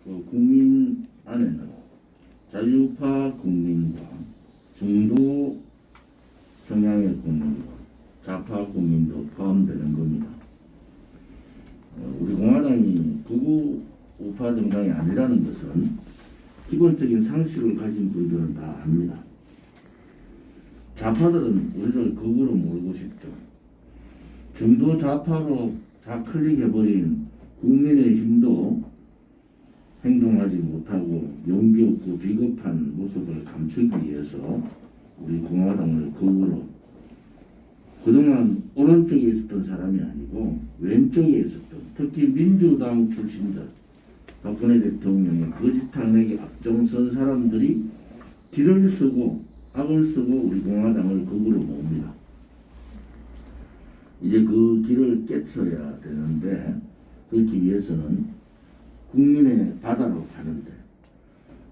그 국민 안에는 자유파 국민과 중도 성향의 국민과 좌파 국민도 포함되는 겁니다. 우리 공화당이 극우 우파 정당이 아니라는 것은 기본적인 상식을 가진 분들은 다 압니다. 좌파들은 우리를 극우로 몰고 싶죠. 중도 좌파로 좌클릭해버린 국민의힘도 행동하지 못하고 용기 없고 비겁한 모습을 감추기 위해서 우리 공화당을 극우로, 그동안 오른쪽에 있었던 사람이 아니고 왼쪽에 있었던, 특히 민주당 출신들, 박근혜 대통령의 거짓 탄핵에 앞장선 사람들이 길을 쓰고 악을 쓰고 우리 공화당을 극우로 모읍니다. 이제 그 길을 깨쳐야 되는데, 그렇기 위해서는 국민의 바다로 가는데,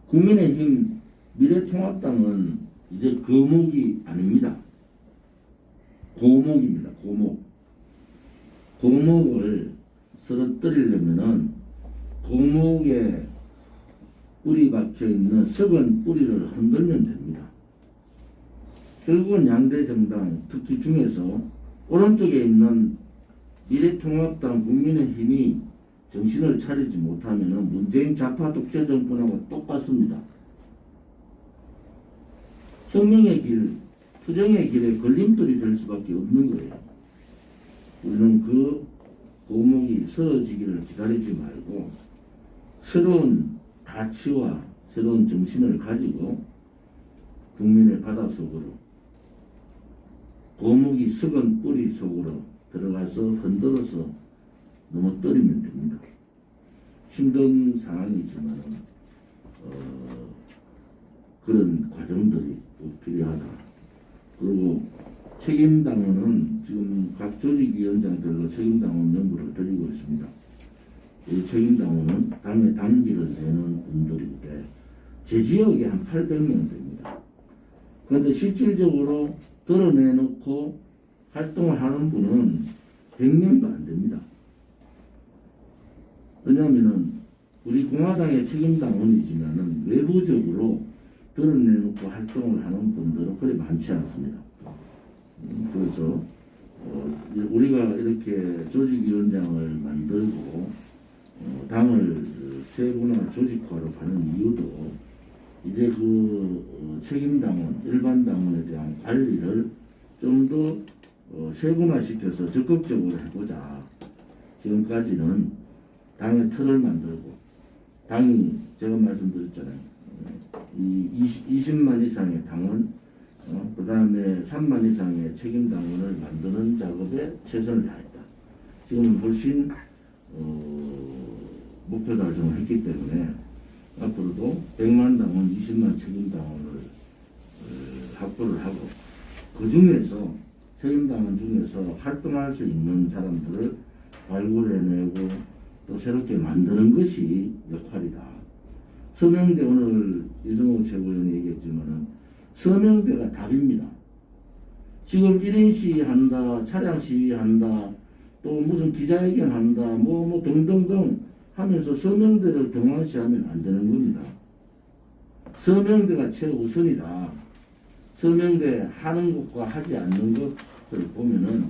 국민의힘 미래통합당은 이제 거목이 아닙니다. 고목입니다. 고목. 고목을 쓰러뜨리려면은 고목에 뿌리 박혀있는 썩은 뿌리를 흔들면 됩니다. 결국은 양대 정당, 특히 중에서 오른쪽에 있는 미래통합당 국민의힘이 정신을 차리지 못하면 문재인 좌파 독재 정권하고 똑같습니다. 혁명의 길, 투쟁의 길에 걸림돌이 될 수밖에 없는 거예요. 우리는 그 고목이 쓰러지기를 기다리지 말고 새로운 가치와 새로운 정신을 가지고 국민의 바닷속으로, 고목이 썩은 뿌리 속으로 들어가서 흔들어서 넘어뜨리면 됩니다. 힘든 상황이지만 그런 과정들이 꼭 필요하다. 그리고 책임당원은 지금 각 조직위원장들로 책임당원 명부를 드리고 있습니다. 이 책임당원은 당의 당기를 내는 분들인데 제 지역에 한 800명 됩니다. 그런데 실질적으로 드러내놓고 활동을 하는 분은 100명도 안 됩니다. 왜냐하면 우리 공화당의 책임당원이지만은 외부적으로 드러내놓고 활동을 하는 분들은 그리 많지 않습니다. 그래서 우리가 이렇게 조직위원장을 만들고 당을 세분화 조직화로 가는 이유도 이제 그 책임당원, 일반당원에 대한 관리를 좀 더 세분화시켜서 적극적으로 해보자. 지금까지는 당의 틀을 만들고, 당이 제가 말씀드렸잖아요. 이 20만 이상의 당원, 그 다음에 3만 이상의 책임당원을 만드는 작업에 최선을 다했다. 지금은 훨씬 목표 달성을 했기 때문에 앞으로도 100만 당원, 20만 책임당원을 확보를 하고, 그 중에서 책임당원 중에서 활동할 수 있는 사람들을 발굴해내고 또 새롭게 만드는 것이 역할이다. 서명대, 오늘 이성호 최고위원이 얘기했지만은 서명대가 답입니다. 지금 1인 시위한다, 차량 시위한다, 또 무슨 기자회견 한다, 뭐 등등등 하면서 서명대를 등한시하면 안 되는 겁니다. 서명대가 최우선이다. 서명대 하는 것과 하지 않는 것을 보면은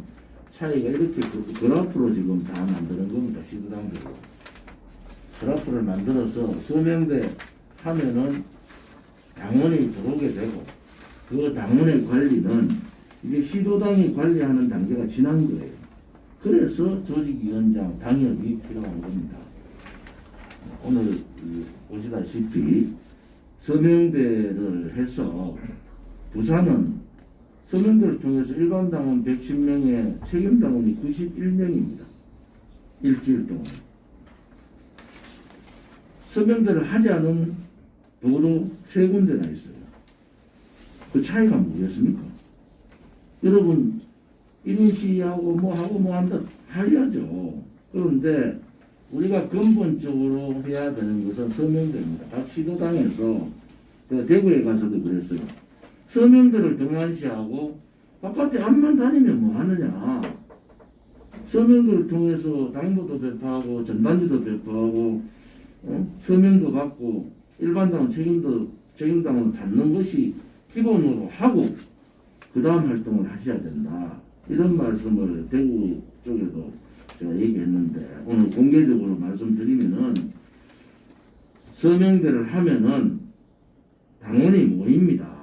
차이가 이렇게 그래프로 지금 다 만드는 겁니다. 시도당대로. 그래프를 만들어서 서명대 하면은 당원이 들어오게 되고, 그 당원의 관리는 이제 시도당이 관리하는 단계가 지난 거예요. 그래서 조직위원장 당협이 필요한 겁니다. 오늘 보시다시피 서명대를 해서 부산은 서명대를 통해서 일반 당원 110명에 책임당원이 91명입니다. 일주일 동안. 서명대를 하지 않은 도로 3군데나 있어요. 그 차이가 뭐겠습니까? 여러분 1인 시위하고 뭐 한다 하야죠. 그런데 우리가 근본적으로 해야 되는 것은 서명대입니다. 각 시도당에서 제가 대구에 가서도 그랬어요. 서명대를 등한시하고 바깥에 앞만 다니면 뭐 하느냐. 서명대를 통해서 당부도 배포하고 전단지도 배포하고 서명도 받고 일반당원 책임당원을 받는 것이 기본으로 하고 그 다음 활동을 하셔야 된다. 이런 말씀을 대구 쪽에도 제가 얘기했는데 오늘 공개적으로 말씀드리면은 서명대를 하면은 당원이 모입니다.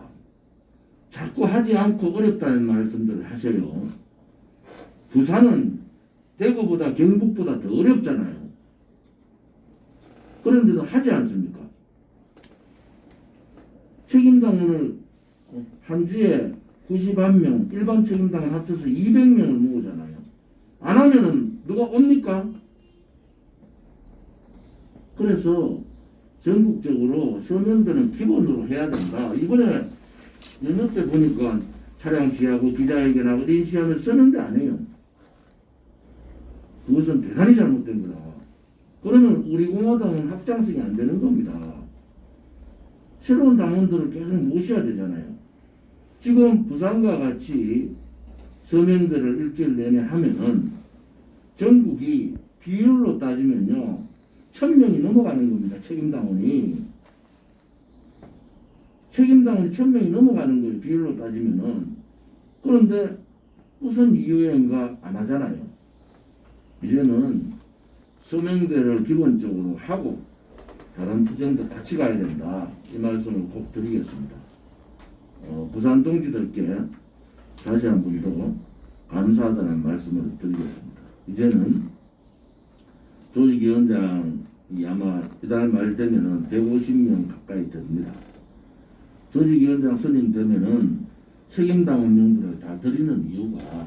자꾸 하지 않고 어렵다는 말씀들을 하셔요. 부산은 대구보다 경북보다 더 어렵잖아요. 그런데도 하지 않습니까? 책임당원을 한 주에 91명, 일반 책임당원 합쳐서 200명을 모으잖아요. 안 하면은 누가 옵니까? 그래서 전국적으로 서명대는 기본으로 해야 된다. 이번에 연휴 때 보니까 차량 시하고 기자회견하고 인시하면 서명대 안 해요. 그것은 대단히 잘못된 거다. 그러면 우리 공화당은 확장성이 안 되는 겁니다. 새로운 당원들을 계속 모셔야 되잖아요. 지금 부산과 같이 서명대를 일주일 내내 하면은 전국이 비율로 따지면요 1000명이 넘어가는 겁니다. 책임당원이 1000명이 넘어가는 거예요. 비율로 따지면은. 그런데 무슨 이유인가 안 하잖아요. 이제는 서명대를 기본적으로 하고 다른 투쟁도 같이 가야 된다. 이 말씀을 꼭 드리겠습니다. 부산 동지들께 다시 한 번 더 감사하다는 말씀을 드리겠습니다. 이제는 조직위원장이 아마 이달 말 되면은 150명 가까이 됩니다. 조직위원장 선임되면은 책임당원 명부를 다 드리는 이유가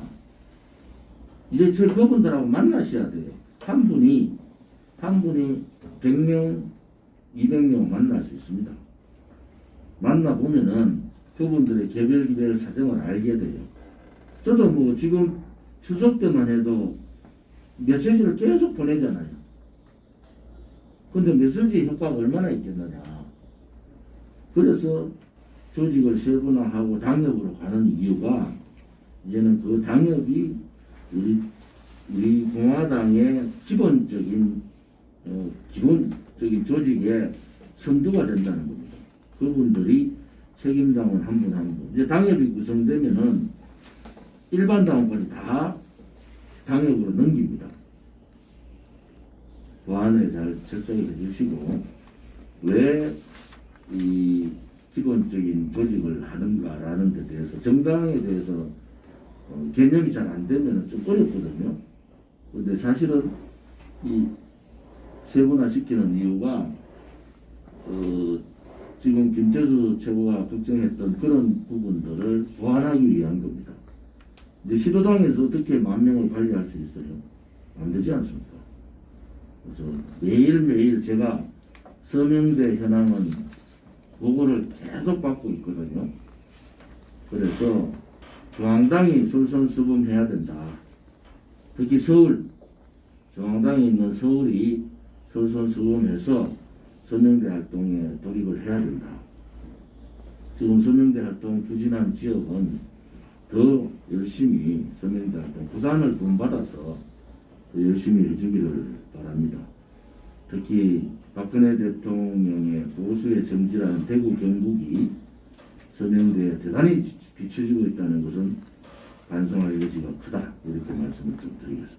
이제 그분들하고 만나셔야 돼요. 한 분이 100명, 200명 만날 수 있습니다. 만나보면은 그분들의 개별 사정을 알게 돼요. 저도 뭐 지금 추석 때만 해도 메시지를 계속 보내잖아요. 근데 메시지 효과가 얼마나 있겠느냐. 그래서 조직을 세분화하고 당협으로 가는 이유가 이제는 그 당협이 우리 공화당의 기본적인 조직의 선두가 된다는 겁니다. 그분들이 책임당원 한 분 한 분. 이제 당협이 구성되면은 일반 당원까지 다 당협으로 넘깁니다. 보안에 잘 철저히 해주시고 왜 이 기본적인 조직을 하는가라는 데 대해서 정당에 대해서 개념이 잘 안 되면 좀 어렵거든요. 근데 사실은 이 세분화 시키는 이유가 지금 김태수 최고가 걱정했던 그런 부분들을 보완하기 위한 겁니다. 이제 시도당에서 어떻게 10,000명을 관리할 수 있어요? 안 되지 않습니까? 그래서 매일매일 제가 서명대 현황은 보고를 계속 받고 있거든요. 그래서 중앙당이 솔선수범해야 된다. 특히 서울, 중앙당에 있는 서울이 솔선수범해서 서명대 활동에 돌입을 해야 된다. 지금 서명대 활동 추진한 지역은 더 열심히 서명대 활동, 부산을 본받아서 더 열심히 해주기를 바랍니다. 특히 박근혜 대통령의 보수의 정지라는 대구 경북이 서명대에 대단히 비춰지고 있다는 것은 반성할 여지가 크다. 이렇게 말씀을 좀 드리겠습니다.